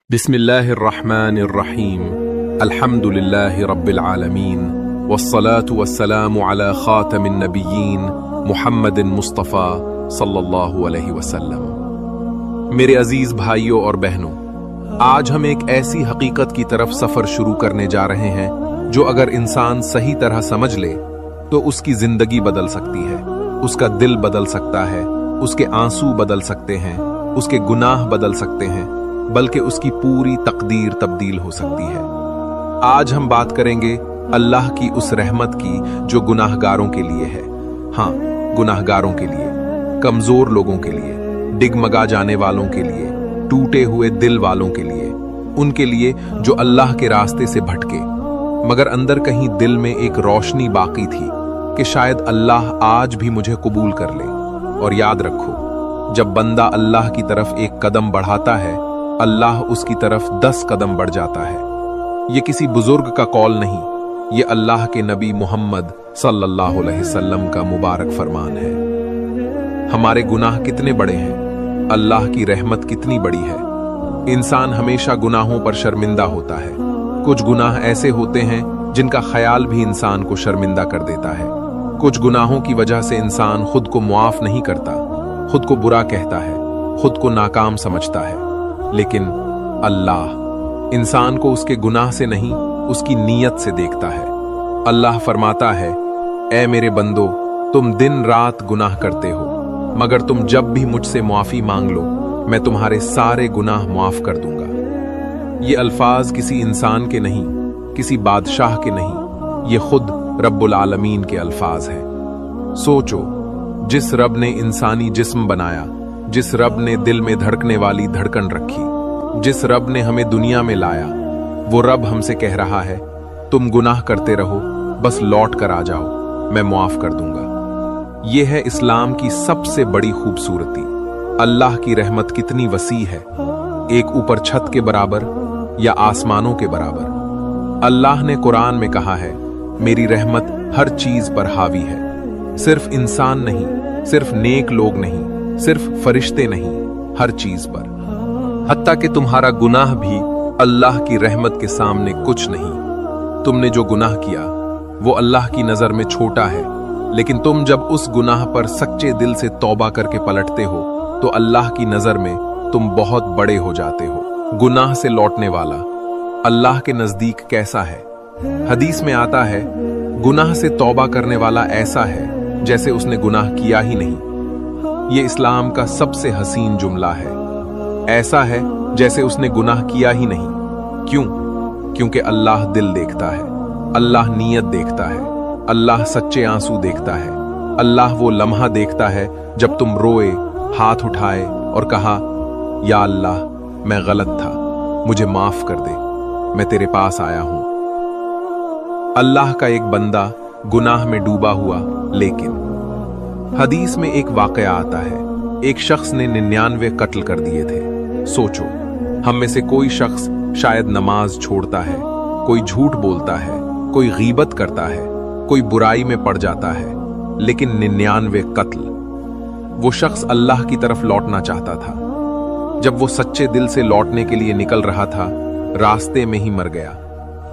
बिस्मिल्लाहिर्रहमानिर्रहीम अल्हम्दुलिल्लाहि रब्बिल आलमीन वस्सलातु वस्सलामु अला खातमिन नबिय्यीन मुहम्मदिन मुस्तफ़ा सल्लल्लाहु अलैहि वसल्लम। मेरे अजीज भाइयों और बहनों, आज हम एक ऐसी हकीकत की तरफ सफर शुरू करने जा रहे हैं जो अगर इंसान सही तरह समझ ले तो उसकी जिंदगी बदल सकती है, उसका दिल बदल सकता है, उसके आंसू बदल सकते हैं, उसके गुनाह बदल सकते हैं, बल्कि उसकी पूरी तकदीर तब्दील हो सकती है। आज हम बात करेंगे अल्लाह की उस रहमत की जो गुनाहगारों के लिए है। हाँ, गुनाहगारों के लिए, कमजोर लोगों के लिए, डिगमगा जाने वालों के लिए, टूटे हुए दिल वालों के लिए, उनके लिए जो अल्लाह के रास्ते से भटके मगर अंदर कहीं दिल में एक रोशनी बाकी थी कि शायद अल्लाह आज भी मुझे कबूल कर ले। और याद रखो, जब बंदा अल्लाह की तरफ एक कदम बढ़ाता है, अल्लाह उसकी तरफ 10 कदम बढ़ जाता है। ये किसी बुजुर्ग का कौल नहीं, ये अल्लाह के नबी मोहम्मद सल्लल्लाहु अलैहि वसल्लम का मुबारक फरमान है। हमारे गुनाह कितने बड़े हैं, अल्लाह की रहमत कितनी बड़ी है। इंसान हमेशा गुनाहों पर शर्मिंदा होता है। कुछ गुनाह ऐसे होते हैं जिनका ख्याल भी इंसान को शर्मिंदा कर देता है। कुछ गुनाहों की वजह से इंसान खुद को मुआफ नहीं करता, खुद को बुरा कहता है, खुद को नाकाम समझता है। लेकिन अल्लाह इंसान को उसके गुनाह से नहीं, उसकी नीयत से देखता है। अल्लाह फरमाता है, ऐ मेरे बंदो, तुम दिन रात गुनाह करते हो, मगर तुम जब भी मुझसे मुआफी मांग लो, मैं तुम्हारे सारे गुनाह मुआफ कर दूंगा। ये अल्फाज किसी इंसान के नहीं, किसी बादशाह के नहीं, ये खुद रब्बुल आलमीन के अल्फाज हैं। सोचो, जिस रब ने इंसानी जिस्म बनाया, जिस रब ने दिल में धड़कने वाली धड़कन रखी, जिस रब ने हमें दुनिया में लाया, वो रब हमसे कह रहा है, तुम गुनाह करते रहो, बस लौट कर आ जाओ, मैं मुआफ कर दूंगा। ये है इस्लाम की सबसे बड़ी खूबसूरती। अल्लाह की रहमत कितनी वसी है, एक ऊपर छत के बराबर या आसमानों के बराबर। अल्लाह ने कुरान में कहा है, मेरी रहमत हर चीज पर हावी है। सिर्फ इंसान नहीं, सिर्फ नेक लोग नहीं, सिर्फ फरिश्ते नहीं, हर चीज पर। हत्ता कि तुम्हारा गुनाह भी अल्लाह की रहमत के सामने कुछ नहीं। तुमने जो गुनाह किया वो अल्लाह की नजर में छोटा है, लेकिन तुम जब उस गुनाह पर सच्चे दिल से तौबा करके पलटते हो तो अल्लाह की नजर में तुम बहुत बड़े हो जाते हो। गुनाह से लौटने वाला अल्लाह के नजदीक कैसा है? हदीस में आता है, गुनाह से तौबा करने वाला ऐसा है जैसे उसने गुनाह किया ही नहीं। ये इस्लाम का सबसे हसीन जुमला है। ऐसा है जैसे उसने गुनाह किया ही नहीं। क्यों? क्योंकि अल्लाह दिल देखता है, अल्लाह नीयत देखता है, अल्लाह सच्चे आंसू देखता है। अल्लाह वो लम्हा देखता है जब तुम रोए, हाथ उठाए और कहा, या अल्लाह, मैं गलत था, मुझे माफ कर दे, मैं तेरे पास आया हूं। अल्लाह का एक बंदा गुनाह में डूबा हुआ, लेकिन हदीस में एक वाकया आता है, एक शख्स ने 99 कत्ल कर दिए थे। सोचो, हम में से कोई शख्स शायद नमाज छोड़ता है, कोई झूठ बोलता है, कोई गीबत करता है, कोई बुराई में पड़ जाता है, लेकिन 99 कत्ल। वो शख्स अल्लाह की तरफ लौटना चाहता था। जब वो सच्चे दिल से लौटने के लिए निकल रहा था, रास्ते में ही मर गया।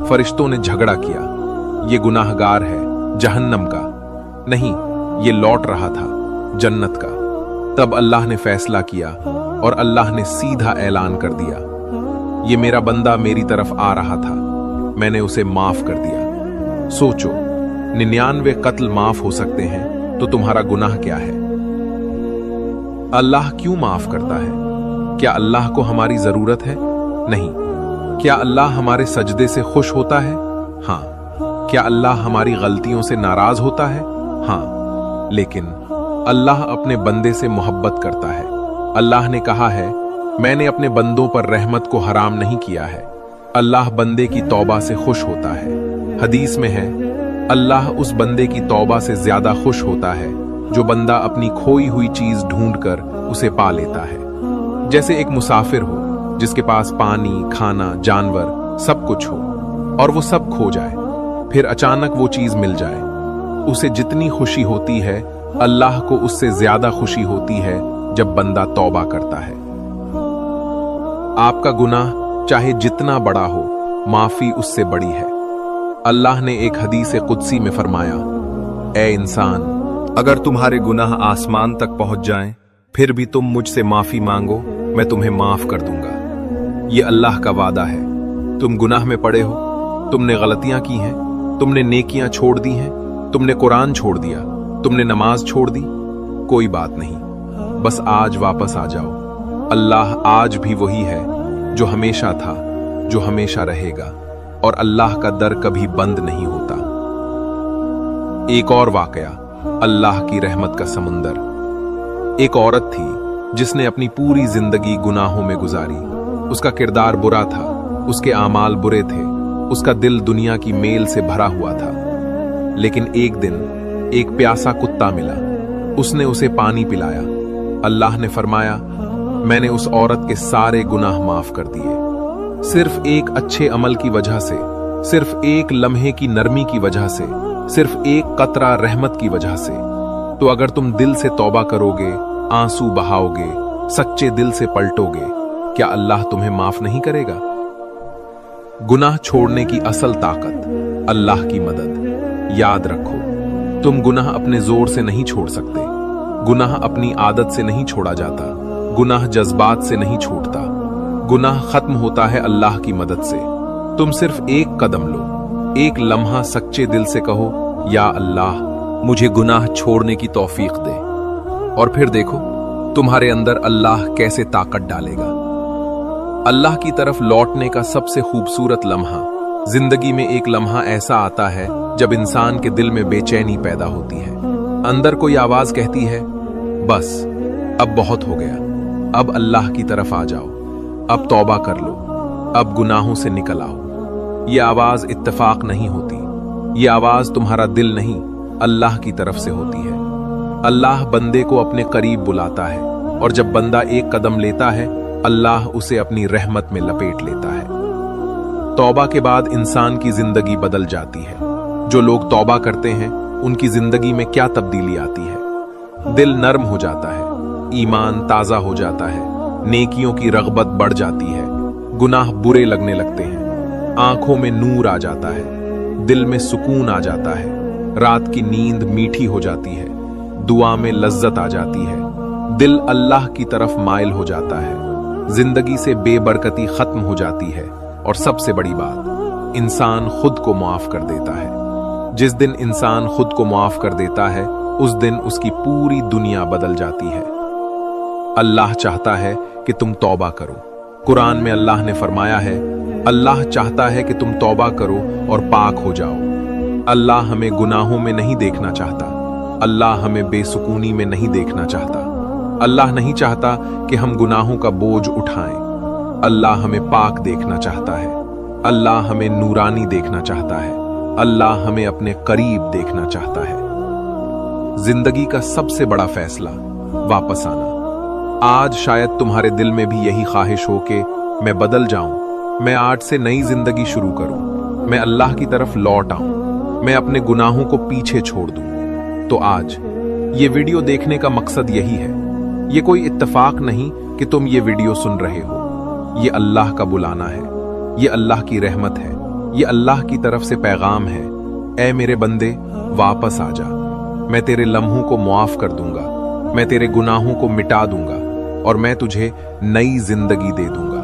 फरिश्तों ने झगड़ा किया, ये गुनाहगार है, जहन्नम का, नहीं, ये लौट रहा था जन्नत का। तब अल्लाह ने फैसला किया और अल्लाह ने सीधा ऐलान कर दिया, ये मेरा बंदा मेरी तरफ आ रहा था, मैंने उसे माफ कर दिया। सोचो, 99 कत्ल माफ हो सकते हैं तो तुम्हारा गुनाह क्या है? अल्लाह क्यों माफ करता है? क्या अल्लाह को हमारी जरूरत है? नहीं। क्या अल्लाह हमारे सजदे से खुश होता है? हाँ। क्या अल्लाह हमारी गलतियों से नाराज होता है? हाँ। लेकिन अल्लाह अपने बंदे से मोहब्बत करता है। अल्लाह ने कहा है, मैंने अपने बंदों पर रहमत को हराम नहीं किया है। अल्लाह बंदे की तौबा से खुश होता है। हदीस में है, अल्लाह उस बंदे की तौबा से ज्यादा खुश होता है जो बंदा अपनी खोई हुई चीज ढूंढकर उसे पा लेता है। जैसे एक मुसाफिर हो जिसके पास पानी, खाना, जानवर सब कुछ हो और वो सब खो जाए, फिर अचानक वो चीज मिल जाए। उसे जितनी खुशी होती है, अल्लाह को उससे ज्यादा खुशी होती है जब बंदा तौबा करता है। आपका गुनाह चाहे जितना बड़ा हो, माफी उससे बड़ी है। अल्लाह ने एक हदीस कुदसी में फरमाया, ए इंसान, अगर तुम्हारे गुनाह आसमान तक पहुंच जाएं, फिर भी तुम मुझसे माफी मांगो, मैं तुम्हें माफ कर दूंगा। ये अल्लाह का वादा है। तुम गुनाह में पड़े हो, तुमने गलतियां की हैं, तुमने नेकियां छोड़ दी हैं, तुमने कुरान छोड़ दिया, तुमने नमाज छोड़ दी, कोई बात नहीं, बस आज वापस आ जाओ। अल्लाह आज भी वही है जो हमेशा था, जो हमेशा रहेगा, और अल्लाह का दर कभी बंद नहीं होता। एक और वाकया, अल्लाह की रहमत का समुंदर। एक औरत थी जिसने अपनी पूरी जिंदगी गुनाहों में गुजारी। उसका किरदार बुरा था, उसके आमाल बुरे थे, उसका दिल दुनिया की मेल से भरा हुआ था। लेकिन एक दिन एक प्यासा कुत्ता मिला, उसने उसे पानी पिलाया। अल्लाह ने फरमाया, मैंने उस औरत के सारे गुनाह माफ कर दिए। सिर्फ एक अच्छे अमल की वजह से, सिर्फ एक लम्हे की नरमी की वजह से, सिर्फ एक कतरा रहमत की वजह से। तो अगर तुम दिल से तौबा करोगे, आंसू बहाओगे, सच्चे दिल से पलटोगे, क्या अल्लाह तुम्हें माफ नहीं करेगा? गुनाह छोड़ने की असल ताकत अल्लाह की मदद। याद रखो, तुम गुनाह अपने जोर से नहीं छोड़ सकते। गुनाह अपनी आदत से नहीं छोड़ा जाता, गुनाह जज्बात से नहीं छूटता। गुनाह खत्म होता है अल्लाह की मदद से। तुम सिर्फ एक कदम लो, एक लम्हा सच्चे दिल से कहो, या अल्लाह मुझे गुनाह छोड़ने की तौफीक दे, और फिर देखो तुम्हारे अंदर अल्लाह कैसे ताकत डालेगा। अल्लाह की तरफ लौटने का सबसे खूबसूरत लम्हा, जिंदगी में एक लम्हा ऐसा आता है जब इंसान के दिल में बेचैनी पैदा होती है। अंदर कोई आवाज कहती है, बस अब बहुत हो गया, अब अल्लाह की तरफ आ जाओ, अब तौबा कर लो, अब गुनाहों से निकल आओ। ये आवाज इत्तेफाक नहीं होती, ये आवाज तुम्हारा दिल नहीं, अल्लाह की तरफ से होती है। अल्लाह बंदे को अपने करीब बुलाता है, और जब बंदा एक कदम लेता है, अल्लाह उसे अपनी रहमत में लपेट लेता है। तौबा के बाद इंसान की जिंदगी बदल जाती है। जो लोग तौबा करते हैं, उनकी जिंदगी में क्या तब्दीली आती है? दिल नर्म हो जाता है, ईमान ताजा हो जाता है, नेकियों की रग़बत बढ़ जाती है, गुनाह बुरे लगने लगते हैं, आंखों में नूर आ जाता है, दिल में सुकून आ जाता है, रात की नींद मीठी हो जाती है, दुआ में लज्जत आ जाती है, दिल अल्लाह की तरफ माइल हो जाता है, जिंदगी से बेबरकती खत्म हो जाती है, और सबसे बड़ी बात, इंसान खुद को माफ कर देता है। जिस दिन इंसान खुद को माफ कर देता है, उस दिन उसकी पूरी दुनिया बदल जाती है। अल्लाह चाहता है कि तुम तौबा करो। कुरान में अल्लाह ने फरमाया है, अल्लाह चाहता है कि तुम तौबा करो और पाक हो जाओ। अल्लाह हमें गुनाहों में नहीं देखना चाहता, अल्लाह हमें बेसुकूनी में नहीं देखना चाहता। अल्लाह नहीं चाहता कि हम गुनाहों का बोझ उठाएं। अल्लाह हमें पाक देखना चाहता है, अल्लाह हमें नूरानी देखना चाहता है, अल्लाह हमें अपने करीब देखना चाहता है। जिंदगी का सबसे बड़ा फैसला, वापस आना। आज शायद तुम्हारे दिल में भी यही ख्वाहिश हो कि मैं बदल जाऊं, मैं आज से नई जिंदगी शुरू करूं, मैं अल्लाह की तरफ लौट आऊं, मैं अपने गुनाहों को पीछे छोड़ दूं। तो आज ये वीडियो देखने का मकसद यही है। ये कोई इत्तेफाक नहीं कि तुम ये वीडियो सुन रहे हो। ये अल्लाह का बुलाना है, ये अल्लाह की रहमत है, ये अल्लाह की तरफ से पैगाम है। ऐ मेरे बंदे, वापस आ जा, मैं तेरे लम्हों को मुआफ कर दूंगा, मैं तेरे गुनाहों को मिटा दूंगा, और मैं तुझे नई जिंदगी दे दूंगा।